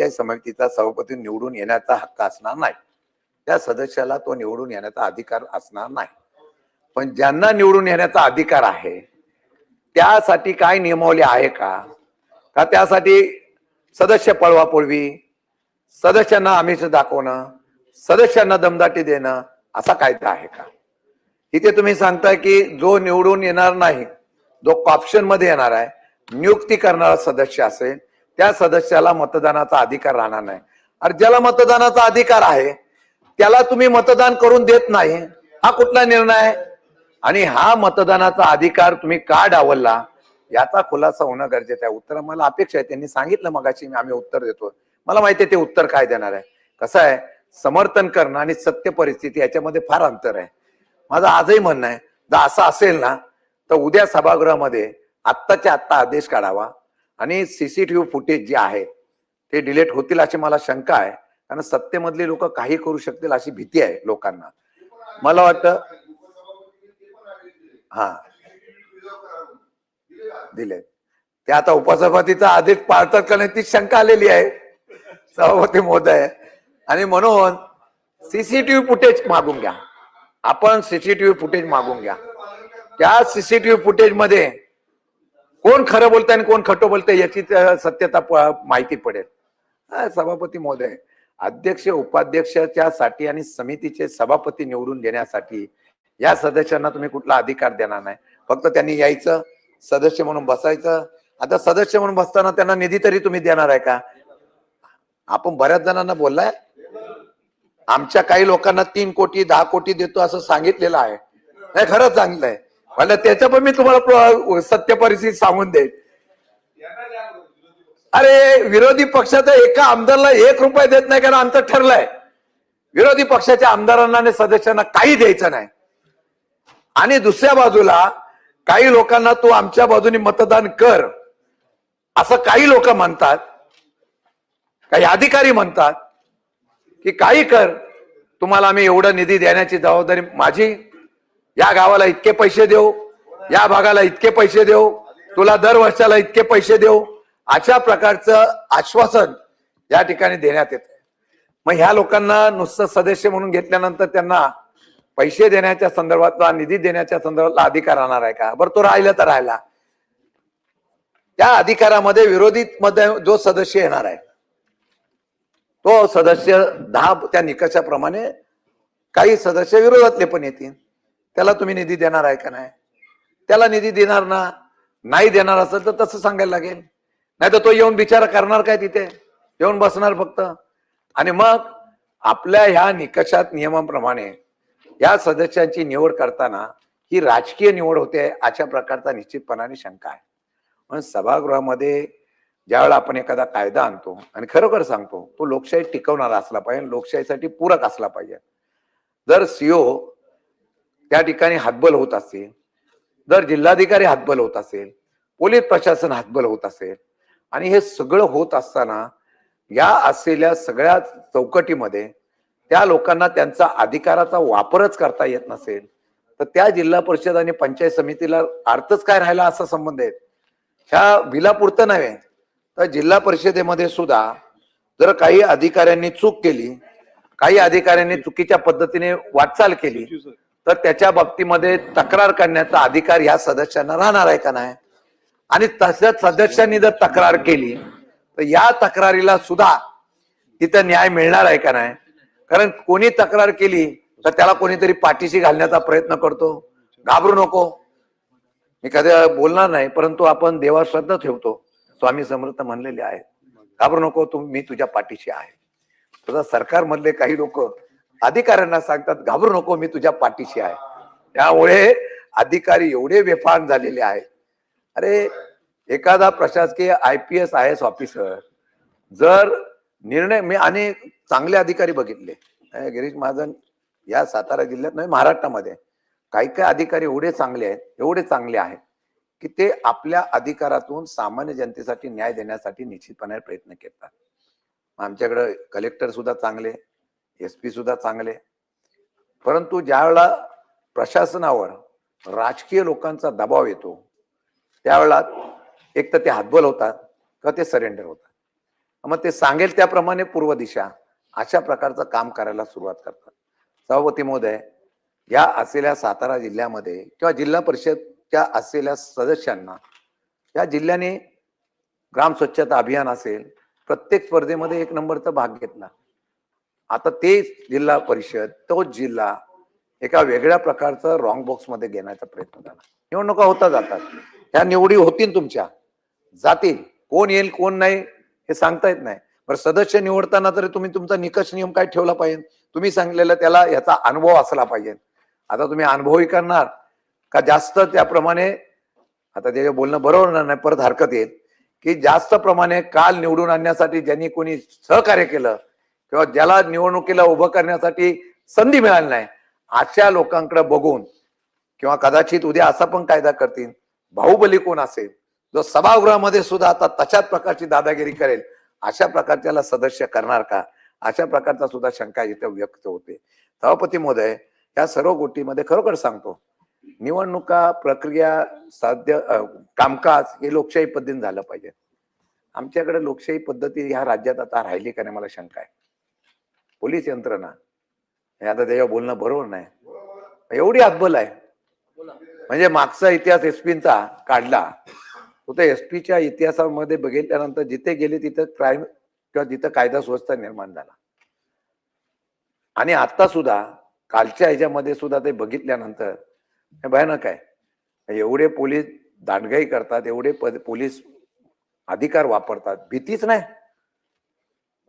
पंचायत समितीचा सभापती निवडून येण्याचा हक्क असणार नाही, त्या सदस्याला तो निवडून येण्याचा अधिकार असणार नाही. पण ज्यांना निवडून येण्याचा अधिकार आहे त्यासाठी काय नियमावली आहे का त्यासाठी सदस्य पळवापळवी, सदस्यांना आमिष दाखवणं, सदस्यांना दमदाटी देणं असा कायदा आहे का? इथे तुम्ही सांगताय की जो निवडून येणार नाही, जो ऑप्शन मध्ये येणार आहे, नियुक्ती करणारा सदस्य असेल त्या सदस्याला मतदानाचा अधिकार राहणार नाही. अरे ज्याला मतदानाचा अधिकार आहे त्याला तुम्ही मतदान करून देत नाही, हा कुठला निर्णय आहे? आणि हा मतदानाचा अधिकार तुम्ही का डावलला याचा खुलासा होणं गरजेचं आहे. उत्तर मला अपेक्षा आहे, त्यांनी सांगितलं मगाशी, आम्ही उत्तर देतो. मला माहिती आहे ते उत्तर काय देणार आहे. कसं आहे, समर्थन करणं आणि सत्य परिस्थिती याच्यामध्ये फार अंतर आहे. माझं आजही म्हणणं आहे, जर असं असेल ना तर उद्या सभागृहामध्ये आत्ताच्या आत्ता आदेश काढावा आणि सीसीटीव्ही फुटेज जे आहे ते डिलीट होतील अशी मला शंका आहे. कारण सत्तेमधली लोक काही करू शकतील अशी भीती आहे लोकांना. मला वाटतं हा दिले ते आता उपसभापतीचा आदेश पाळतात का नाही ती शंका आलेली आहे सभापती महोदय. आणि म्हणून सीसीटीव्ही फुटेज मागून घ्या, आपण सीसीटीव्ही फुटेज मागून घ्या. त्या सीसीटीव्ही फुटेज मध्ये कोण खरं बोलतंय आणि कोण खोटं बोलतंय याची सत्यता माहिती पडेल. सभापती महोदय, अध्यक्ष उपाध्यक्षाच्या साठी आणि समितीचे सभापती निवडून देण्यासाठी या सदस्यांना तुम्ही कुठला अधिकार देणार नाही. फक्त त्यांनी यायचं, सदस्य म्हणून बसायचं. आता सदस्य म्हणून बसताना त्यांना निधी तरी तुम्ही देणार आहे का? आपण बऱ्याच जणांना बोललाय, आमच्या काही लोकांना 3 कोटी 10 कोटी देतो असं सांगितलेलं आहे. नाही, खरंच सांगितलंय मला, त्याच्या पण मी तुम्हाला सत्य परिस्थिती सांगून देईल. अरे विरोधी पक्षाचा एका आमदारला 1 रुपया देत नाही, कारण आमचं ठरलंय विरोधी पक्षाच्या आमदारांना आणि सदस्यांना काही द्यायचं नाही. आणि दुसऱ्या बाजूला काही लोकांना तू आमच्या बाजूने मतदान कर असं काही लोक म्हणतात, काही अधिकारी म्हणतात की काही कर, तुम्हाला आम्ही एवढा निधी देण्याची जबाबदारी माझी, या गावाला इतके पैसे देऊ, या भागाला इतके पैसे देऊ, तुला दर वर्षाला इतके पैसे देऊ, अशा प्रकारचं आश्वासन या ठिकाणी देण्यात येतं. मग ह्या लोकांना नुसतं सदस्य म्हणून घेतल्यानंतर त्यांना पैसे देण्याच्या संदर्भातला, निधी देण्याच्या संदर्भातला अधिकार राहणार आहे का? बरं, तो राहिला तर राहिला. त्या अधिकारामध्ये विरोधी मध्ये जो सदस्य येणार आहे तो सदस्य 10 त्या निकषाप्रमाणे, काही सदस्य विरोधातले पण येतील, त्याला तुम्ही निधी देणार आहे का? नाही, त्याला निधी देणार ना, नाही देणार असेल तर तसं सांगायला लागेल. नाही तर तो येऊन विचार करणार काय, तिथे येऊन बसणार फक्त. आणि मग आपल्या ह्या निकषात नियमाप्रमाणे या सदस्यांची निवड करताना ही राजकीय निवड होते अशा प्रकारचा निश्चितपणाने शंका आहे. म्हणून सभागृहामध्ये ज्यावेळेला आपण एखादा कायदा आणतो आणि खरोखर सांगतो तो लोकशाही टिकवणारा असला पाहिजे, लोकशाहीसाठी पूरक असला पाहिजे. जर सीओ त्या ठिकाणी हातबल होत असेल, जर जिल्हाधिकारी हातबल होत असेल, पोलीस प्रशासन हातबल होत असेल, आणि हे सगळं होत असताना या असलेल्या सगळ्या चौकटीमध्ये त्या लोकांना त्यांचा अधिकाराचा वापरच करता येत नसेल तर त्या जिल्हा परिषद आणि पंचायत समितीला अर्थच काय राहिला असा संबंध आहे. ह्या बिलापुरतं नव्हे तर जिल्हा परिषदेमध्ये सुद्धा जर काही अधिकाऱ्यांनी चूक केली, काही अधिकाऱ्यांनी चुकीच्या पद्धतीने वाटचाल केली तर त्याच्या बाबतीमध्ये तक्रार करण्याचा अधिकार या सदस्यांना राहणार आहे का? नाही. आणि तसंच सदस्यांनी जर तक्रार केली तर या तक्रारीला सुद्धा तिथं न्याय मिळणार आहे का? नाही. कारण कोणी तक्रार केली तर त्याला कोणीतरी पाठीशी घालण्याचा प्रयत्न करतो. घाबरू नको, मी कधी बोलणार नाही, परंतु आपण देवावर श्रद्धा ठेवतो. स्वामी समर्थ म्हणलेले आहे, घाबरू नको, मी तुझ्या पाठीशी आहे. तुझा सरकारमधले काही लोक अधिकाऱ्यांना सांगतात घाबरू नको, मी तुझ्या पाठीशी आहे. त्यामुळे अधिकारी एवढे बेफाम झालेले आहेत. अरे एखादा प्रशासकीय IPS IAS ऑफिसर जर निर्णय, मी आणि चांगले अधिकारी बघितले, गिरीश महाजन या सातारा जिल्ह्यात नाही महाराष्ट्रामध्ये काही काही अधिकारी एवढे चांगले आहेत, एवढे चांगले आहेत की ते आपल्या अधिकारातून सामान्य जनतेसाठी न्याय देण्यासाठी निश्चितपणे प्रयत्न करतात. आमच्याकडे कलेक्टर सुद्धा चांगले, SP सुद्धा चांगले. परंतु ज्यावेळेला प्रशासनावर राजकीय लोकांचा दबाव येतो त्यावेळेला एक तर ते हातबल होतात का ते सरेंडर होतात. मग ते सांगेल त्याप्रमाणे पूर्व दिशा अशा प्रकारचं काम करायला सुरुवात करतात. सभापती महोदय, या असलेल्या सातारा जिल्ह्यामध्ये किंवा जिल्हा परिषदच्या असलेल्या सदस्यांना या जिल्ह्याने ग्राम स्वच्छता अभियान असेल, प्रत्येक स्पर्धेमध्ये 1 नंबरचा भाग घेतला. आता ते जिल्हा परिषद, तोच जिल्हा एका वेगळ्या प्रकारचं रॉंग बॉक्समध्ये घेण्याचा प्रयत्न झाला. निवडणुका होता जातात, ह्या निवडी होतील, तुमच्या जातील, कोण येईल कोण नाही हे सांगता येत नाही. बरं, सदस्य निवडताना तरी तुम्ही तुमचा निकष नियम काय ठेवला पाहिजे, तुम्ही सांगलेलं त्याला याचा अनुभव असला पाहिजे. आता तुम्ही अनुभवही करणार का जास्त त्याप्रमाणे, आता त्याचे बोलणं बरोबर नाही, परत हरकत येईल की जास्त प्रमाणे काल निवडून आणण्यासाठी ज्यांनी कोणी सहकार्य केलं किंवा ज्याला निवडणुकीला उभं करण्यासाठी संधी मिळाली नाही, अशा लोकांकडे बघून किंवा कदाचित उद्या असा पण कायदा करतील, बाहुबली कोण असेल जो सभागृहामध्ये सुद्धा आता तशाच प्रकारची दादागिरी करेल, अशा प्रकारच्याला सदस्य करणार का, अशा प्रकारचा सुद्धा शंका इथे व्यक्त होते. सभापती महोदय, या सर्व गोष्टीमध्ये खरोखर सांगतो, निवडणुका प्रक्रिया साध्य कामकाज हे लोकशाही पद्धतीने झालं पाहिजे. आमच्याकडे लोकशाही पद्धती ह्या राज्यात आता राहिली का नाही मला शंका आहे. पोलीस यंत्रणा, आता त्याच्यावर बोलणं बरोबर नाही, एवढी अद्भुत आहे. म्हणजे मागचा इतिहास एसपींचा काढला, तो त्या एसपीच्या इतिहासामध्ये बघितल्यानंतर जिथे गेले तिथं क्राईम किंवा जिथं कायदा सुव्यवस्था निर्माण झाला. आणि आता सुद्धा कालच्या ह्याच्यामध्ये सुद्धा ते बघितल्यानंतर भयानक आहे. एवढे पोलीस दांडगाई करतात, एवढे पोलीस अधिकार वापरतात, भीतीच नाही.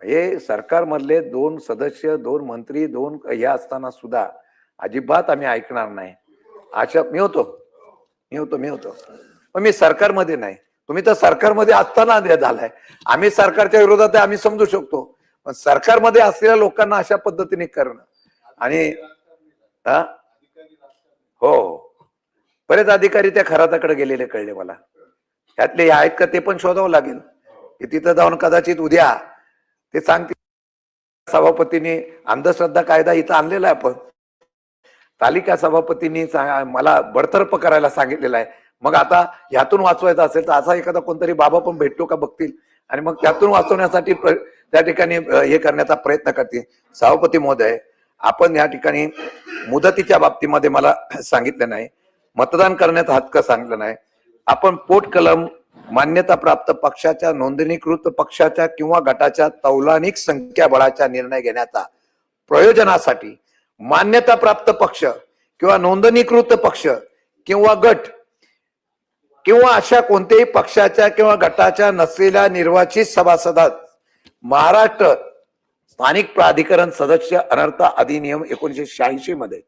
हे सरकारमधले 2 सदस्य, 2 मंत्री, 2 हे असताना सुद्धा अजिबात आम्ही ऐकणार नाही. अशा मी होतो पण मी सरकारमध्ये नाही. तुम्ही तर सरकारमध्ये असताना झालाय. आम्ही सरकारच्या विरोधात आहे, आम्ही समजू शकतो, पण सरकारमध्ये असलेल्या लोकांना अशा पद्धतीने करणं आणि हो, बरेच अधिकारी त्या खराताकडे गेलेले कळले मला. त्यातले आहेत का ते पण शोधावं लागेल की तिथं जाऊन कदाचित उद्या ते सांगतील सभापतींनी अंधश्रद्धा कायदा इथं आणलेला आहे, आपण तालिका सभापतींनी मला बडतर्फ करायला सांगितलेलं आहे. मग आता ह्यातून वाचवायचं असेल तर असा एखादा कोणतरी बाबा पण भेटतो का बघतील आणि मग त्यातून वाचवण्यासाठी त्या ठिकाणी हे करण्याचा प्रयत्न करतील. सभापती महोदय, आपण या ठिकाणी मुदतीच्या बाबतीमध्ये मला सांगितलं नाही, मतदान करण्याचा हक्क सांगितलं नाही. आपण पोटकलम मान्यता प्राप्त पक्षाच्या, नोंदणीकृत पक्षाच्या किंवा गटाच्या तौलानिक संख्याबळाचा निर्णय घेण्याचा प्रयोजनासाठी मान्यता प्राप्त पक्ष किंवा नोंदणीकृत पक्ष किंवा गट किंवा अशा कोणत्याही पक्षाच्या किंवा गटाच्या नसलेल्या निर्वाचित सभासदात महाराष्ट्र स्थानिक प्राधिकरण सदस्य अनर्थ अधिनियम 1986 मध्ये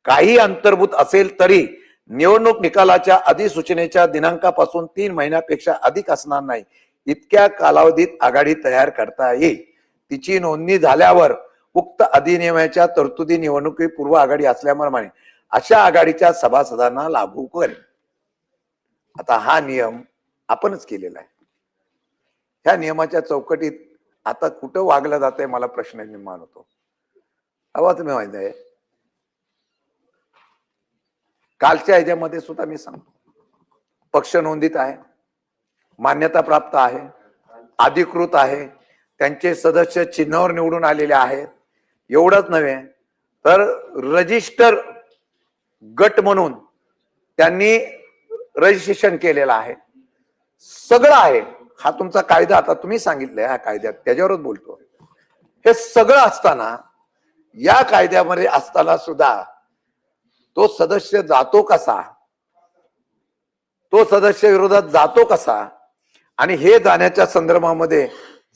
काही अंतर्भूत असेल तरी निवडणूक निकालाच्या अधिसूचनेच्या दिनांकापासून 3 महिन्यापेक्षा अधिक असणार नाही इतक्या कालावधीत आघाडी तयार करता येईल. तिची नोंदणी झाल्यावर उक्त अधिनियमाच्या तरतुदी निवडणुकीपूर्व आघाडी असल्याप्रमाणे अशा आघाडीच्या सभासदांना लागू करेल. आता हा नियम आपणच केलेला आहे. ह्या नियमाच्या चौकटीत आता कुठं वागलं जात आहे मला प्रश्न निर्माण होतो. हवा तुम्ही माहिती आहे, कालच्या ह्याच्यामध्ये सुद्धा मी सांगतो, पक्ष नोंदित आहे, मान्यता प्राप्त आहे, अधिकृत आहे, त्यांचे सदस्य चिन्हावर निवडून आलेले आहेत. एवढंच नव्हे तर रजिस्टर गट म्हणून त्यांनी रजिस्ट्रेशन केलेलं आहे, सगळं आहे. हा तुमचा कायदा आता तुम्ही सांगितलंय, हा कायद्यात त्याच्यावरच बोलतो. हे सगळं असताना, या कायद्यामध्ये असताना सुद्धा तो सदस्य जातो कसा, तो सदस्य विरोधात जातो कसा, आणि हे जाण्याच्या संदर्भामध्ये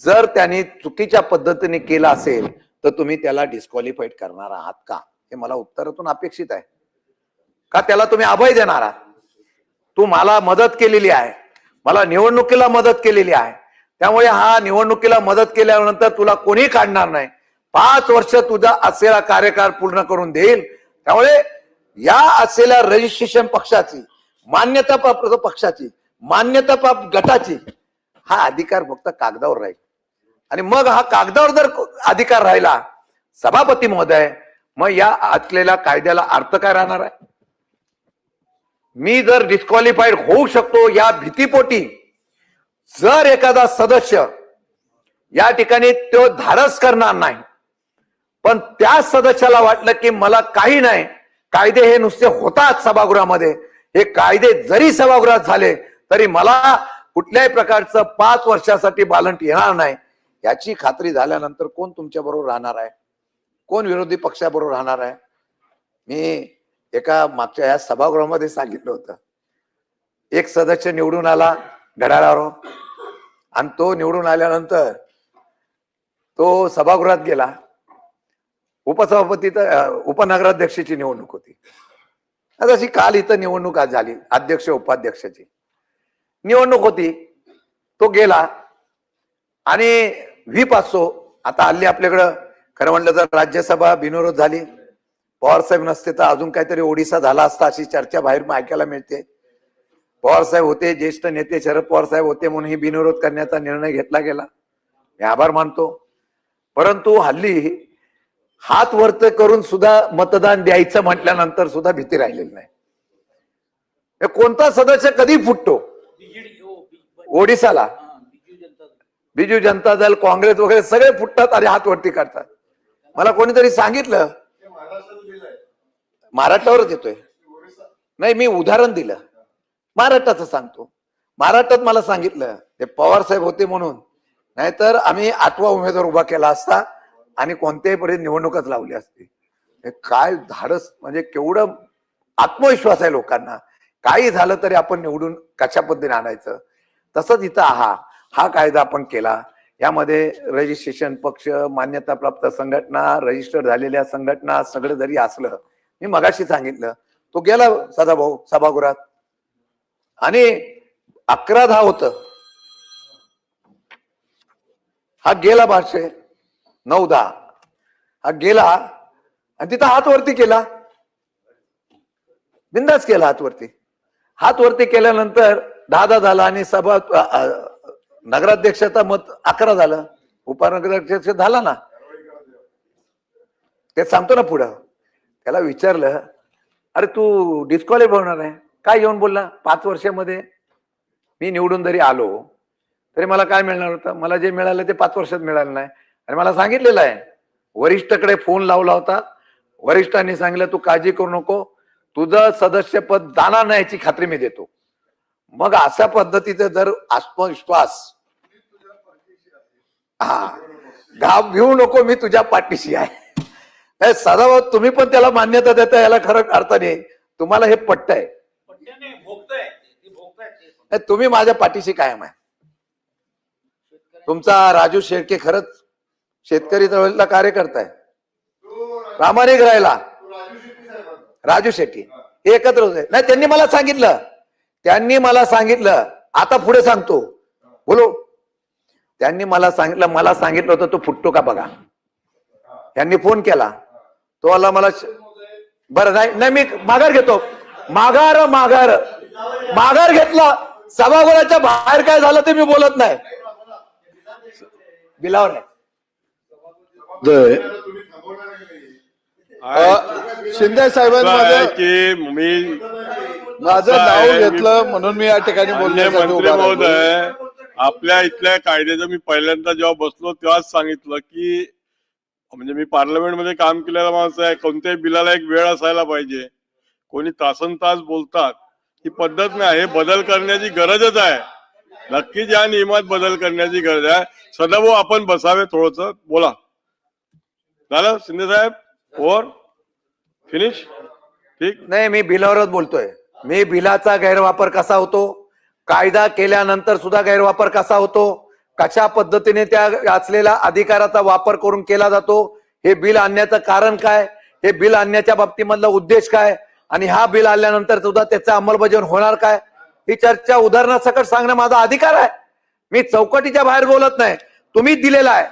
जर त्यांनी चुकीच्या पद्धतीने केलं असेल तर तुम्ही त्याला डिस्क्वालिफाईड करणार आहात का, हे मला उत्तरातून अपेक्षित आहे. का त्याला तुम्ही अभय देणार आहात? तू मला मदत केलेली आहे, मला निवडणुकीला मदत केलेली आहे, त्यामुळे हा निवडणुकीला मदत केल्यानंतर तुला कोणी काढणार नाही, 5 वर्ष तुझा असलेला कार्यकाळ पूर्ण करून देईल. त्यामुळे या असलेल्या रजिस्ट्रेशन पक्षाची, मान्यता प्राप्त पक्षाची, मान्यता प्राप्त गटाची हा अधिकार फक्त कागदावर राहील. आणि मग हा कागदावर जर अधिकार राहिला सभापती महोदय, मग या असलेल्या कायद्याला अर्थ काय राहणार आहे? मी जर डिस्क्वालिफाईड होऊ शकतो या भीतीपोटी जर एखादा सदस्य या ठिकाणी तो धाडस करणार नाही. पण त्या सदस्याला वाटलं की मला काही नाही, कायदे हे नुसते होतात सभागृहामध्ये, हे कायदे जरी सभागृहात झाले तरी मला कुठल्याही प्रकारचं 5 वर्षासाठी बालंट येणार नाही. याची खात्री झाल्यानंतर कोण तुमच्या बरोबर राहणार आहे, कोण विरोधी पक्षाबरोबर राहणार आहे? मी एका मागच्या या सभागृहामध्ये सांगितलं होतं, एक सदस्य निवडून आला घड्याळावर, आणि तो निवडून आल्यानंतर तो सभागृहात गेला. उपसभापती तर उपनगराध्यक्षाची निवडणूक होती. अशी काल इथं निवडणूक आज झाली, अध्यक्ष उपाध्यक्षाची निवडणूक होती. तो गेला आणि व्हीप असो. आता हल्ली आपल्याकडं खरं म्हटलं तर राज्यसभा बिनविरोध झाली. पवार साहेब नसते तर अजून काहीतरी ओडिसा झाला असता अशी चर्चा बाहेर ऐकायला मिळते. पवार साहेब होते, ज्येष्ठ नेते शरद पवार साहेब होते म्हणून ही बिनविरोध करण्याचा निर्णय घेतला गेला, मी आभार मानतो. परंतु हल्ली हात वरत करून सुद्धा मतदान द्यायचं म्हटल्यानंतर सुद्धा भीती राहिलेली नाही. कोणता सदस्य कधी फुटतो? ओडिसाला बिजू जनता दल, काँग्रेस वगैरे सगळे फुटतात आणि हात वरती करतात. मला कोणीतरी सांगितलं, महाराष्ट्रावरच येतोय, नाही मी उदाहरण दिलं, महाराष्ट्राचं सांगतो. महाराष्ट्रात मला सांगितलं ते पवार साहेब होते म्हणून, नाहीतर आम्ही 8वा उमेदवार उभा केला असता आणि कोणत्याही पर्यंत निवडणूकच लावली असती. काय धाडस, म्हणजे केवढं आत्मविश्वास आहे लोकांना. काही झालं तरी आपण निवडून कशा पद्धतीने आणायचं. तसंच इथं हा कायदा आपण केला. यामध्ये रजिस्ट्रेशन पक्ष, मान्यताप्राप्त संघटना, रजिस्टर झालेल्या संघटना सगळं जरी असलं, मी मगाशी सांगितलं, तो गेला सदाभाऊ सभागृहात आणि 11-10 होतं, हा गेला 9-10, हा गेला आणि तिथं हात वरती केला, बिंदास केला हात वरती केल्यानंतर 10-10 झाला आणि सभा नगराध्यक्षाचा मत 11 झालं, उपनगराध्यक्ष झाला ना. ते सांगतो ना पुढं. त्याला विचारलं, अरे तू डिस्क्वालिफाय होणार आहे काय? येऊन बोलला 5 वर्षामध्ये मी निवडून जरी आलो तरी मला काय मिळणार होतं? मला जे मिळालं ते 5 वर्षात मिळालं नाही. आणि मला सांगितलेलं आहे, वरिष्ठाकडे फोन लावला होता, वरिष्ठांनी सांगितलं तू काळजी करू नको, तुझं सदस्यपद जाणार नाही याची खात्री मी देतो. मग अशा पद्धतीचं जर आत्मविश्वास, घाब घेऊ नको, मी तुझ्या पाठीशी आहे. सदाभाऊ तुम्ही पण त्याला मान्यता देता, याला खरं अर्थाने तुम्हाला हे पटतंय, तुम्ही माझ्या पाठीशी कायम आहे. तुमचा राजू शेळके खरंच शेतकरी चळवळीतला कार्यकर्ता आहे, प्रामाणिक राहिला. राजू शेट्टी हे एकत्र होते. नाही, त्यांनी मला सांगितलं, आता पुढे सांगतो, बोलो. त्यांनी मला सांगितलं होतं तो फुटतो का बघा. त्यांनी फोन केला, तो आला मला, बरं नाही मी माघार घेतो, माघार घेतला. सभागृहाच्या बाहेर काय झालं ते मी बोलत नाही, बिलावर आहे. शिंदे साहेबांनी माझं नाव घेतलं म्हणून मी या ठिकाणी बोलण्यासाठी मंत्री महोदय, आपल्या इथल्या कायद्याचं मी पहिल्यांदा जेव्हा बसलो तेव्हाच सांगितलं की, म्हणजे मी पार्लमेंटमध्ये काम केलेला माणूस आहे, कोणत्याही बिलाला एक वेळ असायला पाहिजे. कोणी तासनतास बोलतात, ही पद्धत नाही, हे बदल करण्याची गरजच आहे. नक्कीच या नियमात बदल करण्याची गरज आहे. सदाभाऊ आपण बसावे, थोडस बोला. झालं शिंदे साहेब, ओव्हर, फिनिश, ठीक. नाही, मी बिलावरच बोलतोय. मी बिलाचा गैरवापर कसा होतो, कायदा केल्यानंतर सुद्धा गैरवापर कसा होतो, कशा पद्धतीने त्या असलेल्या अधिकाराचा वापर करून केला जातो, हे बिल आणण्याचं कारण काय, हे बिल आणण्याच्या बाबतीमधला उद्देश काय, आणि हा बिल आल्यानंतर सुद्धा त्याचं अंमलबजावणी होणार काय, ही चर्चा उदाहरणासकट सांगणं माझा अधिकार आहे. मी चौकटीच्या बाहेर बोलत नाही. तुम्ही दिलेला आहे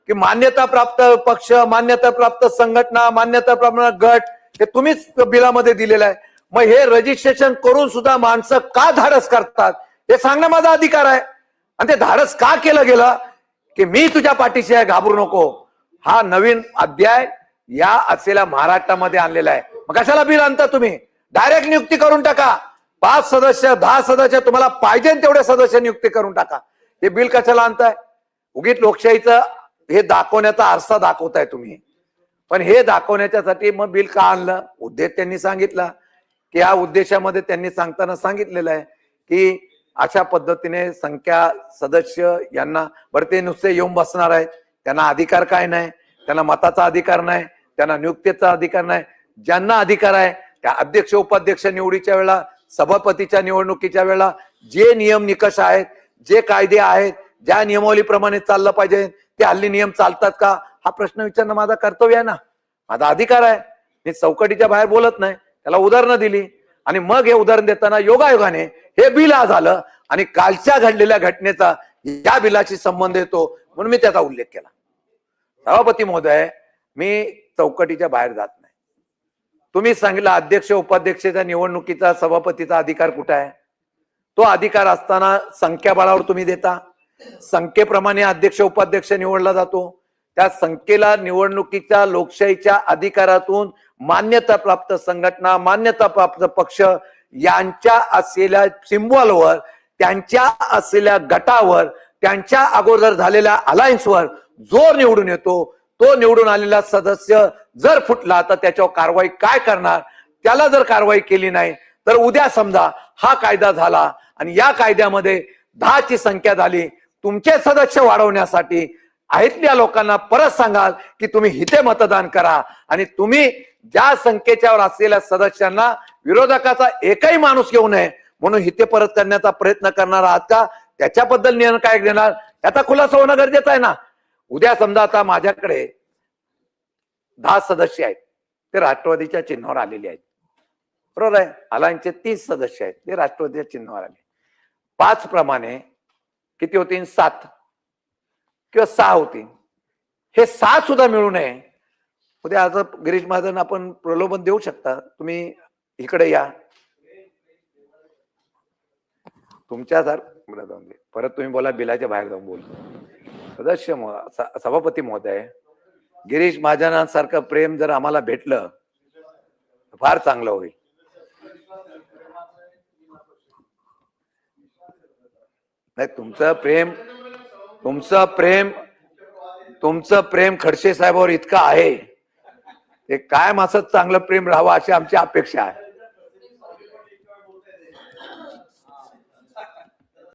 की मान्यता प्राप्त पक्ष, मान्यता प्राप्त संघटना, मान्यता प्राप्त गट, हे तुम्हीच बिलामध्ये दिलेलं आहे. मग हे रजिस्ट्रेशन करून सुद्धा माणसं का धाडस करतात हे सांगणं माझा अधिकार आहे. आणि ते धाडस का केलं गेलं की मी तुझ्या पाठीशी आहे, घाबरू नको. हा नवीन अध्याय या असलेल्या महाराष्ट्रामध्ये आणलेला आहे. मग कशाला बिल आणता तुम्ही? डायरेक्ट नियुक्ती करून टाका. 5 सदस्य 10 सदस्य तुम्हाला पाहिजे तेवढे सदस्य नियुक्ती करून टाका. हे बिल कशाला आणताय? उगीच लोकशाहीचं हे दाखवण्याचा आरसा दाखवताय तुम्ही. पण हे दाखवण्याच्यासाठी मग बिल का आणलं? उद्देश त्यांनी सांगितला की या उद्देशामध्ये त्यांनी सांगताना सांगितलेलं आहे की अशा पद्धतीने संख्या सदस्य यांना बरं ते नुसते येऊन बसणार आहेत, त्यांना अधिकार काय नाही, त्यांना मताचा अधिकार नाही, त्यांना नियुक्तीचा अधिकार नाही. ज्यांना अधिकार आहे त्या अध्यक्ष उपाध्यक्ष निवडीच्या वेळेला, सभापतीच्या निवडणुकीच्या वेळेला जे नियम निकष आहेत, जे कायदे आहेत, ज्या नियमावलीप्रमाणे चाललं पाहिजे ते हल्ली नियम चालतात का हा प्रश्न विचारणं माझा कर्तव्य आहे ना, माझा अधिकार आहे. मी चौकटीच्या बाहेर बोलत नाही, त्याला उदाहरणं दिली आणि मग हे उदाहरण देताना योगायोगाने हे बिल आज आलं आणि कालच्या घडलेल्या घटनेचा या बिलाशी संबंध येतो म्हणून मी त्याचा उल्लेख केला. सभापती महोदय, मी चौकटीच्या बाहेर जात नाही. तुम्ही सांगितलं अध्यक्ष उपाध्यक्षाच्या निवडणुकीचा सभापतीचा अधिकार कुठे आहे? तो अधिकार असताना संख्याबळावर तुम्ही देता. संख्येप्रमाणे अध्यक्ष उपाध्यक्ष निवडला जातो. त्या संख्येला निवडणुकीच्या लोकशाहीच्या अधिकारातून मान्यता प्राप्त संघटना, मान्यता प्राप्त पक्ष यांच्या असलेल्या सिम्बॉलवर, त्यांच्या असलेल्या गटावर, त्यांच्या अगोदर झालेल्या अलायन्सवर जो निवडून येतो तो निवडून आलेला सदस्य जर फुटला तर त्याच्यावर कारवाई काय करणार? त्याला जर कारवाई केली नाही तर उद्या समजा हा कायदा झाला आणि या कायद्यामध्ये 10 ची संख्या झाली, तुमचे सदस्य वाढवण्यासाठी आहेतल्या लोकांना परत सांगाल की तुम्ही हिते मतदान करा आणि तुम्ही ज्या संख्येच्यावर असलेल्या सदस्यांना विरोधकाचा एकही माणूस घेऊ नये म्हणून हिते परत करण्याचा प्रयत्न करणार आहात का? त्याच्याबद्दल निर्णय काय घेणार याचा खुलासा होणं गरजेचं आहे ना. उद्या समजा आता माझ्याकडे 10 सदस्य आहेत, ते राष्ट्रवादीच्या चिन्हावर आलेले आहेत, बरोबर आहे. अलायन्सचे 30 सदस्य आहेत, ते राष्ट्रवादीच्या चिन्हावर आले. 5 प्रमाणे किती होतील? 7 किंवा 6 होतील. हे 6 सुद्धा मिळू नये. उद्या आज गिरीश महाजन आपण प्रलोभन देऊ शकता, तुम्ही इकडे या, तुमच्यासारखं जाऊन दे, परत तुम्ही बोला बिलाच्या बाहेर जाऊन बोल. सदस्य सभापती महोदय, गिरीश महाजनांसारखं प्रेम जर आम्हाला भेटलं फार चांगलं होईल. नाही, तुमचं प्रेम खडसे साहेबांवर इतकं आहे ते कायम असंच चांगलं प्रेम राहावं अशी आमची अपेक्षा आहे.